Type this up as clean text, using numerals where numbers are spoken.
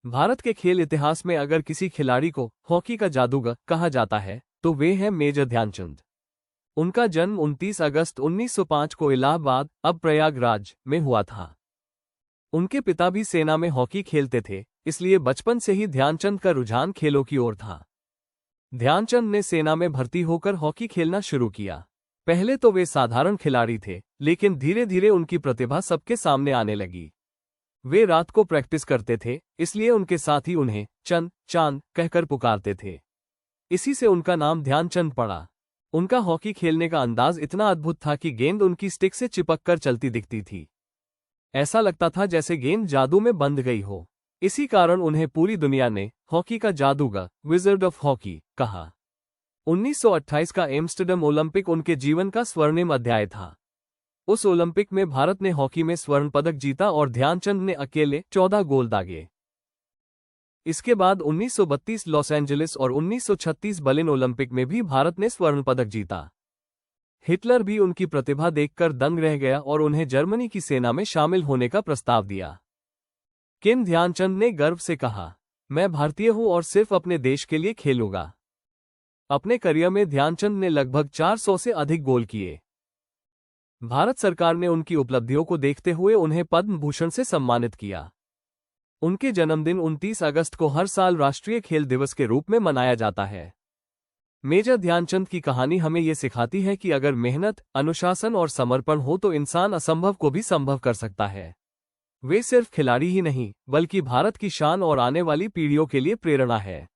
भारत के खेल इतिहास में अगर किसी खिलाड़ी को हॉकी का जादूगर कहा जाता है तो वे हैं मेजर ध्यानचंद। उनका जन्म 29 अगस्त 1905 को इलाहाबाद अब प्रयागराज में हुआ था। उनके पिता भी सेना में हॉकी खेलते थे, इसलिए बचपन से ही ध्यानचंद का रुझान खेलों की ओर था। ध्यानचंद ने सेना में भर्ती होकर हॉकी खेलना शुरू किया। पहले तो वे साधारण खिलाड़ी थे, लेकिन धीरे धीरे उनकी प्रतिभा सबके सामने आने लगी। वे रात को प्रैक्टिस करते थे, इसलिए उनके साथी उन्हें चंद चांद कहकर पुकारते थे। इसी से उनका नाम ध्यानचंद पड़ा। उनका हॉकी खेलने का अंदाज इतना अद्भुत था कि गेंद उनकी स्टिक से चिपककर चलती दिखती थी। ऐसा लगता था जैसे गेंद जादू में बंध गई हो। इसी कारण उन्हें पूरी दुनिया ने हॉकी का जादूगर, विज़र्ड ऑफ हॉकी कहा। 1928 का एम्स्टर्डम ओलंपिक उनके जीवन का स्वर्णिम अध्याय था। उस ओलंपिक में भारत ने हॉकी में स्वर्ण पदक जीता और ध्यानचंद ने अकेले 14 गोल दागे। इसके बाद 1932 लॉस एंजलिस और 1936 बर्लिन ओलंपिक में भी भारत ने स्वर्ण पदक जीता। हिटलर भी उनकी प्रतिभा देखकर दंग रह गया और उन्हें जर्मनी की सेना में शामिल होने का प्रस्ताव दिया। किम ध्यानचंद ने गर्व से कहा, मैं भारतीय हूं और सिर्फ अपने देश के लिए खेलूंगा। अपने करियर में ध्यानचंद ने लगभग 400 से अधिक गोल किए। भारत सरकार ने उनकी उपलब्धियों को देखते हुए उन्हें पद्म भूषण से सम्मानित किया। उनके जन्मदिन 29 अगस्त को हर साल राष्ट्रीय खेल दिवस के रूप में मनाया जाता है। मेजर ध्यानचंद की कहानी हमें ये सिखाती है कि अगर मेहनत, अनुशासन और समर्पण हो तो इंसान असंभव को भी संभव कर सकता है। वे सिर्फ खिलाड़ी ही नहीं, बल्कि भारत की शान और आने वाली पीढ़ियों के लिए प्रेरणा है।